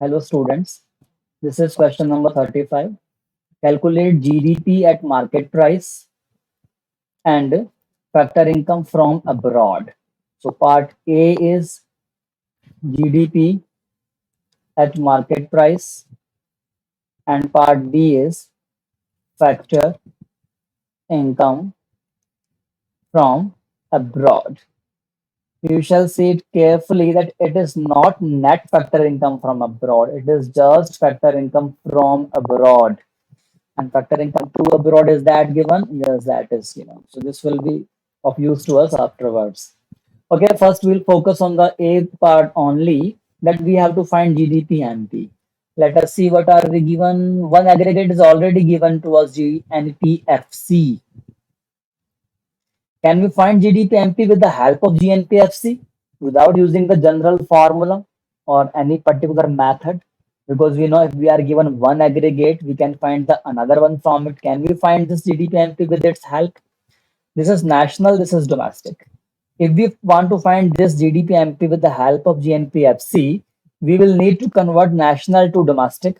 Hello students, this is question number 35. Calculate GDP at market price and factor income from abroad. So part A is GDP at market price and part B is factor income from abroad. You shall see it carefully that it is not net factor income from abroad. It is just factor income from abroad. And factor income to abroad, is that given? Yes, that is given. So this will be of use to us afterwards. Okay, first we'll focus on the A part only, that we have to find GDP MP. Let us see what are we given. One aggregate is already given to us, GNPFC. Can we find GDP MP with the help of GNPFC without using the general formula or any particular method? Because we know if we are given one aggregate, we can find the another one from it. Can we find this GDP MP with its help? This is national, this is domestic. If we want to find this GDP MP with the help of GNPFC, we will need to convert national to domestic.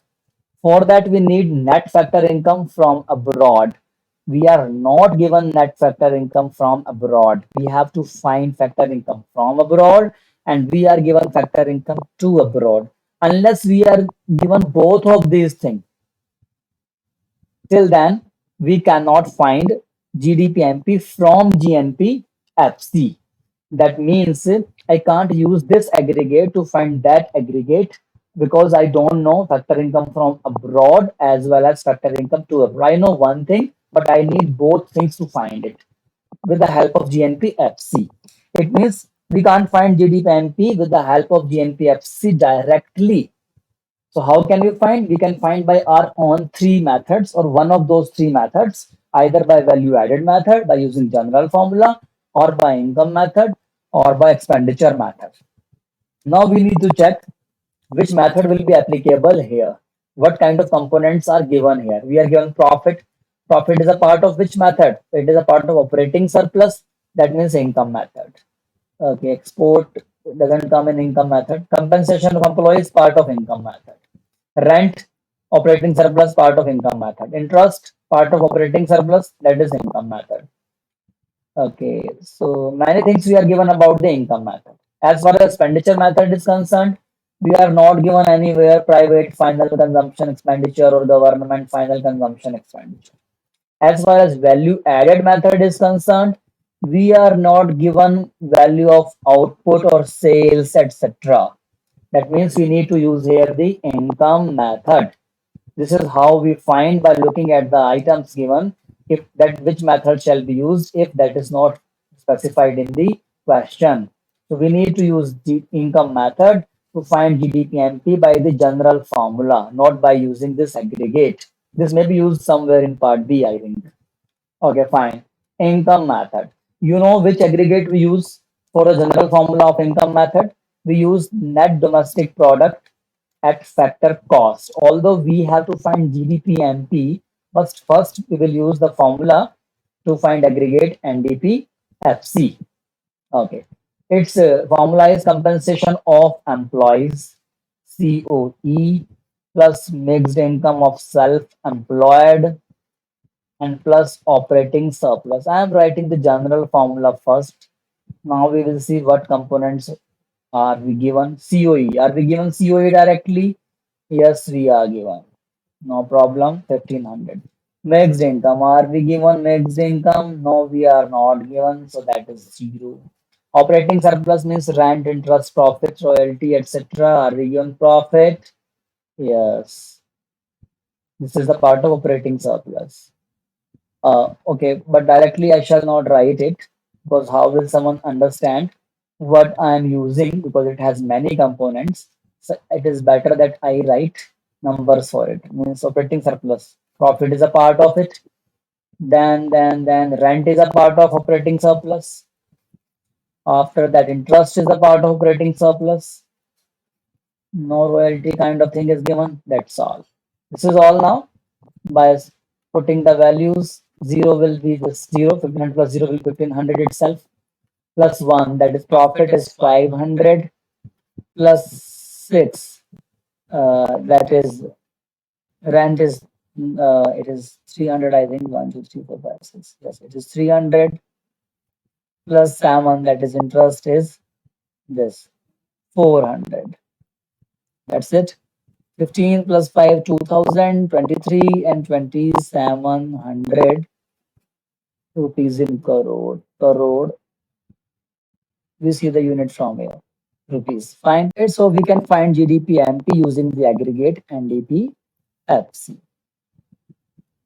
For that, we need net factor income from abroad. We are not given net factor income from abroad. We have to find factor income from abroad and we are given factor income to abroad. Unless we are given both of these things, till then we cannot find GDP-MP from GNP-FC. That means I can't use this aggregate to find that aggregate because I don't know factor income from abroad as well as factor income to abroad. I know one thing, but I need both things to find it with the help of GNP-FC. It means we can't find GDP-MP with the help of GNP-FC directly. So how can we find? We can find by our own three methods or one of those three methods, either by value added method, by using general formula, or by income method, or by expenditure method. Now we need to check which method will be applicable here. What kind of components are given here? We are given profit. Profit is a part of which method? It is a part of operating surplus. That means income method. Okay, export doesn't come in income method. Compensation of employees, part of income method. Rent, operating surplus, part of income method. Interest, part of operating surplus, that is income method. Okay, so many things we are given about the income method. As far as expenditure method is concerned, we are not given anywhere private final consumption expenditure or government final consumption expenditure. As far as value added method is concerned, we are not given value of output or sales, etc. That means we need to use here the income method. This is how we find by looking at the items given if that which method shall be used if that is not specified in the question. So we need to use the income method to find GDP-MP by the general formula, not by using this aggregate. This may be used somewhere in part B, I think. Okay, fine. Income method. You know which aggregate we use for the general formula of income method? We use net domestic product at factor cost. Although we have to find GDP-MP, but first we will use the formula to find aggregate NDP-FC. Okay. Its formula is compensation of employees, COE, plus mixed income of self-employed and plus operating surplus. I am writing the general formula first. Now we will see what components are we given. COE. Are we given COE directly? Yes, we are given. No problem. 1500. Mixed income. Are we given mixed income? No, we are not given. So that is 0. Operating surplus means rent, interest, profits, royalty, etc. Are we given profit? Yes. This is the part of operating surplus. Okay, but directly I shall not write it because how will someone understand what I am using because it has many components. So it is better that I write numbers for it. Means operating surplus. Profit is a part of it. Then rent is a part of operating surplus. After that, interest is a part of operating surplus. No royalty kind of thing is given. That's all. This is all now. By putting the values, 0 will be this 0, 1500 plus 0 will be 1500 itself, plus 1, that is profit is 500, plus 6, That is rent is it is 300, I think. 1, 2, 3, 4, 5, 6. Yes, it is 300 plus salmon, that is interest, is this 400. That's it. 15 plus 5, 2000, 23, and 20, 700 rupees in crore. Crore, we see the unit from here. Rupees. Fine. So we can find GDP MP using the aggregate NDP FC.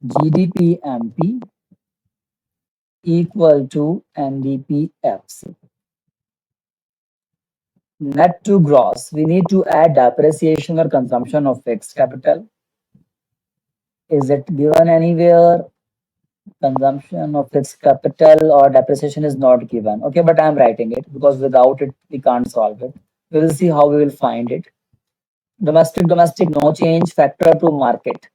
GDP MP equal to NDP FC. Net to gross, we need to add depreciation or consumption of fixed capital. Is it given anywhere? Consumption of fixed capital or depreciation is not given. Okay, but I'm writing it because without it, we can't solve it. We will see how we will find it. Domestic, no change, factor to market.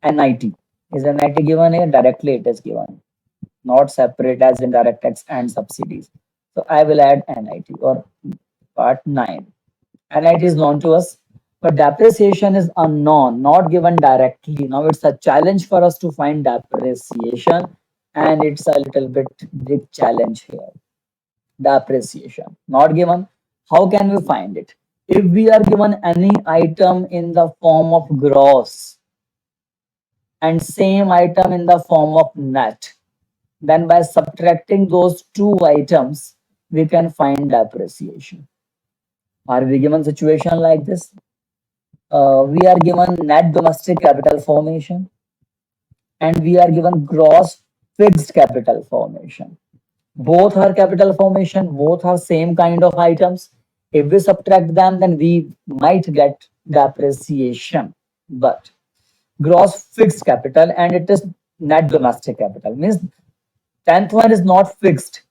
NIT. Is NIT given here? Directly it is given, not separate as indirect tax and subsidies. So I will add NIT or part 9. NIT is known to us, but depreciation is unknown, not given directly. Now it's a challenge for us to find depreciation, and it's a little bit big challenge here. Depreciation not given. How can we find it? If we are given any item in the form of gross and same item in the form of net, then by subtracting those two items, we can find depreciation. Are we given situation like this? We are given net domestic capital formation and we are given gross fixed capital formation. Both are capital formation, both are same kind of items. If we subtract them, then we might get depreciation. But gross fixed capital and it is net domestic capital means 10th one is not fixed,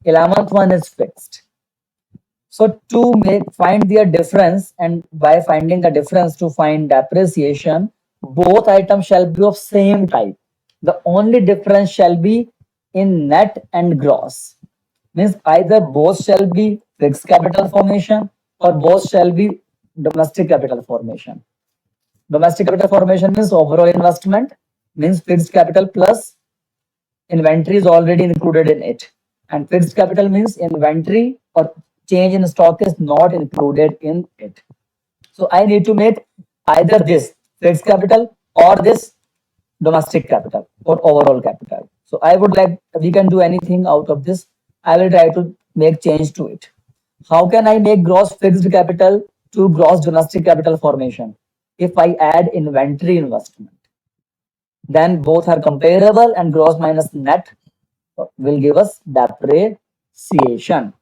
11th one is fixed. So to find their difference, and by finding the difference to find depreciation, both items shall be of same type. The only difference shall be in net and gross. Means either both shall be fixed capital formation or both shall be domestic capital formation. Domestic capital formation means overall investment, means fixed capital plus inventory is already included in it. And fixed capital means inventory or change in stock is not included in it. So I need to make either this fixed capital or this domestic capital or overall capital. So I would like, we can do anything out of this. I will try to make change to it. How can I make gross fixed capital to gross domestic capital formation? If I add inventory investment, then both are comparable and gross minus net will give us depreciation.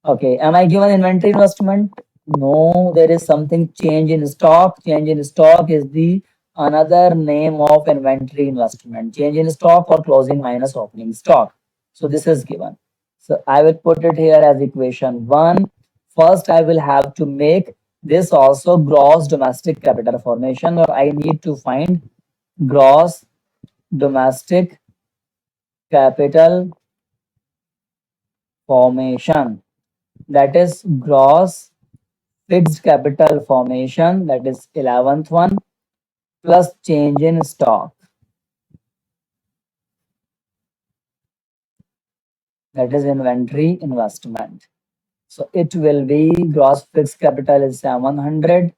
Okay, am I given inventory investment? No, there is something change in stock. Change in stock is the another name of inventory investment. Change in stock or closing minus opening stock. So this is given. So I will put it here as equation 1. First, I will have to make this also gross domestic capital formation, or I need to find gross domestic capital formation. That is gross fixed capital formation, that is 11th one, plus change in stock, that is inventory investment. So it will be gross fixed capital is 700,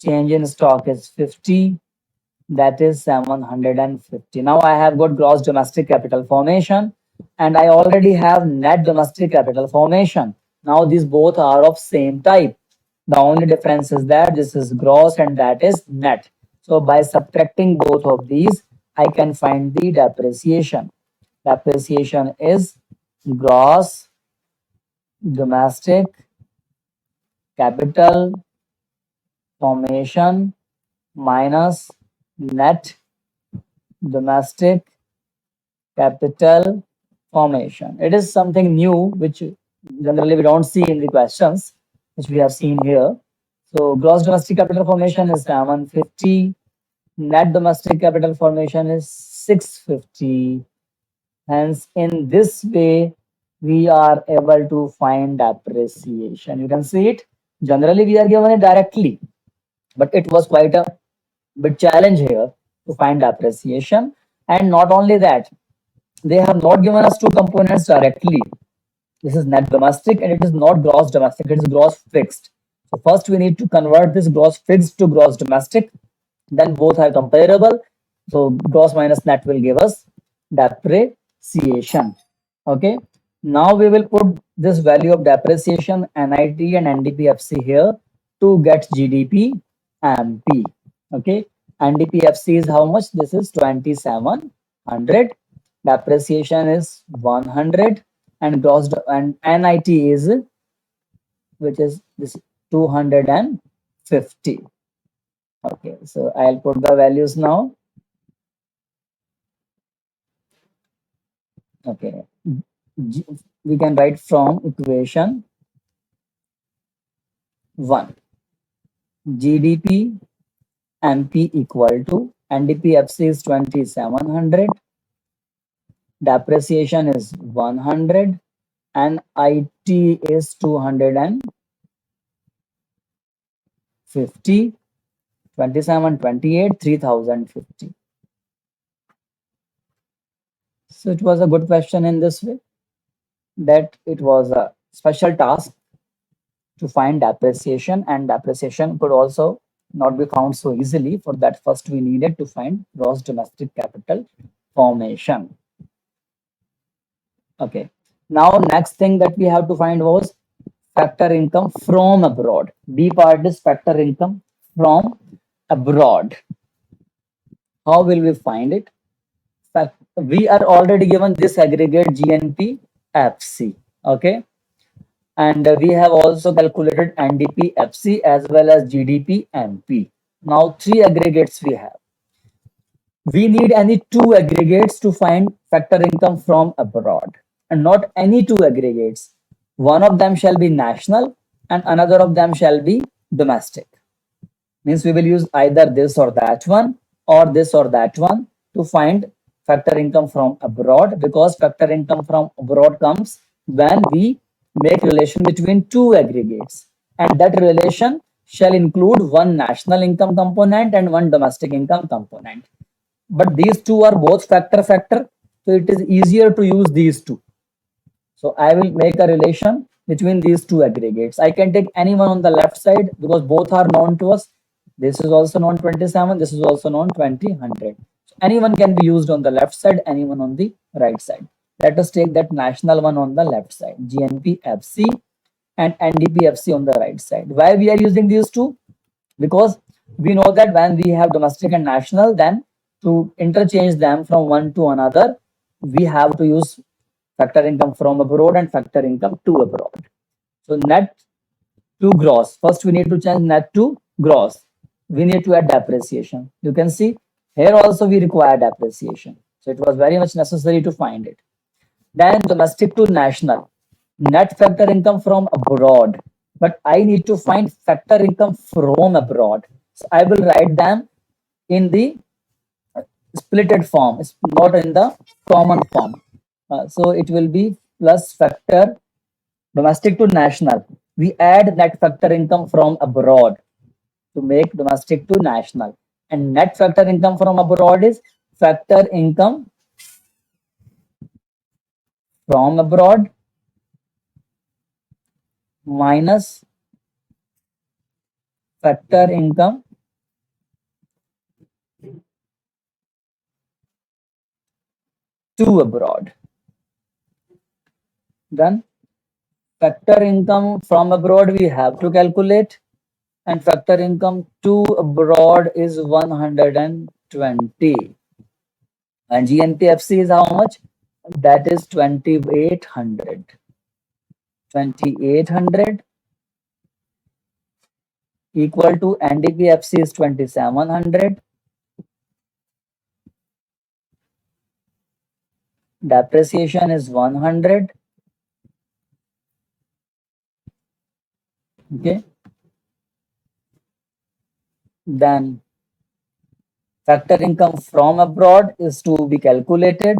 change in stock is 50, that is 750. Now I have got gross domestic capital formation and I already have net domestic capital formation. Now these both are of same type. The only difference is that this is gross and that is net. So by subtracting both of these, I can find the depreciation. Depreciation is gross domestic capital formation minus net domestic capital formation. It is something new which generally we don't see in the questions which we have seen here. So gross domestic capital formation is 750, net domestic capital formation is 650. Hence, in this way, we are able to find depreciation. You can see it. Generally, we are given it directly. but it was quite a big challenge here to find appreciation. And not only that, they have not given us two components directly. This is net domestic and it is not gross domestic, it is gross fixed. So first we need to convert this gross fixed to gross domestic, then both are comparable. So gross minus net will give us depreciation. Okay. Now we will put this value of depreciation, NIT and NDPFC here to get GDP MP. Okay. NDPFC is how much? This is 2700. Depreciation is 100 and and NIT is, which is this 250. Okay, so I'll put the values now. Okay, we can write from equation 1, GDP MP equal to NDPFC is 2700, depreciation is 100, and IT is 250, 27, 28, 3050. So it was a good question in this way, that it was a special task to find depreciation, and depreciation could also not be found so easily. For that, first we needed to find gross domestic capital formation. Okay. Now, next thing that we have to find was factor income from abroad. B part is factor income from abroad. How will we find it? We are already given this aggregate GNP FC. Okay. And we have also calculated NDP FC as well as GDP MP. Now, three aggregates we have. We need any two aggregates to find factor income from abroad, and not any two aggregates. One of them shall be national and another of them shall be domestic. Means we will use either this or that one, or this or that one, to find factor income from abroad, because factor income from abroad comes when we make relation between two aggregates, and that relation shall include one national income component and one domestic income component. But these two are both factor, so it is easier to use these two. So I will make a relation between these two aggregates. I can take anyone on the left side because both are known to us. This is also known 27, this is also known 2000. So anyone can be used on the left side, anyone on the right side. Let us take that national one on the left side, GNPFC, and NDPFC on the right side. Why we are using these two? Because we know that when we have domestic and national, then to interchange them from one to another, we have to use factor income from abroad and factor income to abroad. So net to gross. First, we need to change net to gross. We need to add depreciation. You can see here also we require depreciation. So it was very much necessary to find it. Then domestic to national. Net factor income from abroad. But I need to find factor income from abroad. So I will write them in the splitted form. It's not in the common form. So it will be plus factor domestic to national. We add net factor income from abroad to make domestic to national. And net factor income from abroad is factor income from abroad minus factor income to abroad. Then factor income from abroad we have to calculate, and factor income to abroad is 120. And GNPFC is how much? That is 2800. 2800 equal to NDPFC is 2700. Depreciation is 100. Okay. Then factor income from abroad is to be calculated.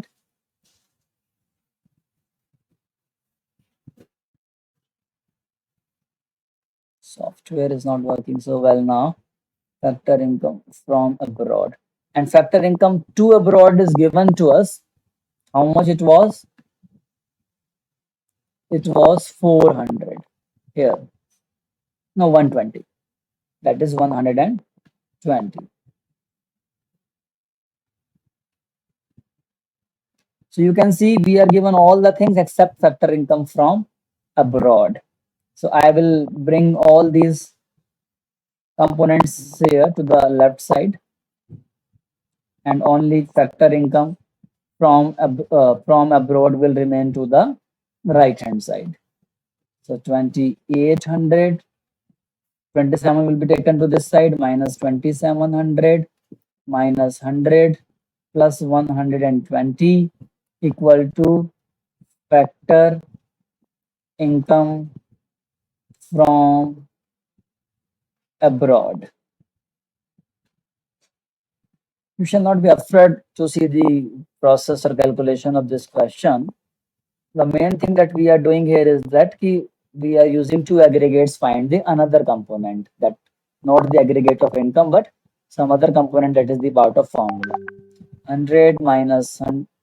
Software is not working so well now. Factor income from abroad. And factor income to abroad is given to us. How much it was? It was 400 here. No, 120. That is 120. So you can see we are given all the things except factor income from abroad. So I will bring all these components here to the left side, and only factor income from abroad will remain to the right hand side. So 2800, 27 will be taken to this side, minus 2700 minus 100 plus 120 equal to factor income from abroad. You shall not be afraid to see the process or calculation of this question. The main thing that we are doing here is that we are using two aggregates, find the another component, that not the aggregate of income but some other component that is the part of formula. 100 minus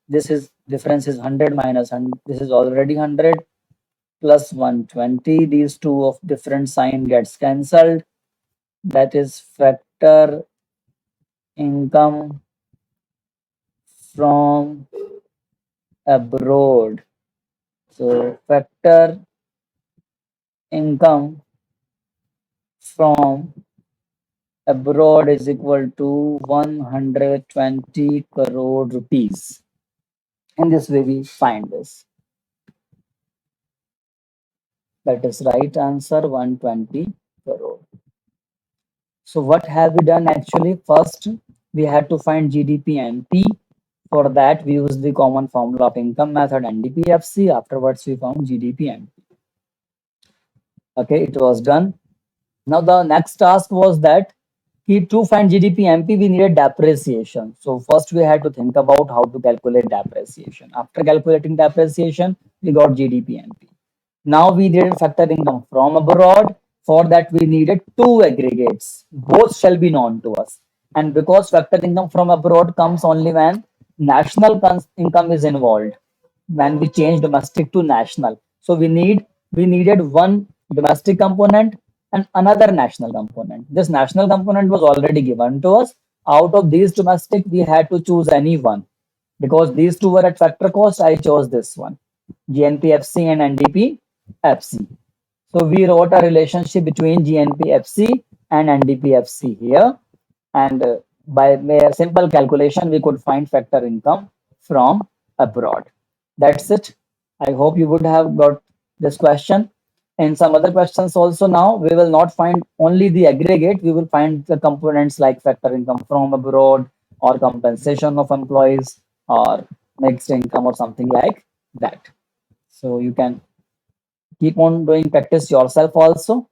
this is difference is 100 minus 100, this is already 100 plus 120, these two of different sign gets cancelled, that is factor income from abroad. So factor income from abroad is equal to 120 crore rupees. In this way we find this. That is right answer, 120 crore. So what have we done actually? First, we had to find GDP MP. For that, we used the common formula of income method NDPFC. Afterwards, we found GDP MP. Okay, it was done. Now the next task was that to find GDP MP, we needed depreciation. So first we had to think about how to calculate depreciation. After calculating depreciation, we got GDP MP. Now we needed factor income from abroad. For that, we needed two aggregates. Both shall be known to us. And because factor income from abroad comes only when national income is involved, when we change domestic to national. So we needed one domestic component and another national component. This national component was already given to us. Out of these domestic, we had to choose any one. Because these two were at factor cost, I chose this one, GNPFC and NDPFC. So we wrote a relationship between GNPFC and NDPFC here, and by mere simple calculation, we could find factor income from abroad. That's it. I hope you would have got this question. In some other questions also now, we will not find only the aggregate, we will find the components like factor income from abroad or compensation of employees or mixed income or something like that. So you can keep on doing practice yourself also.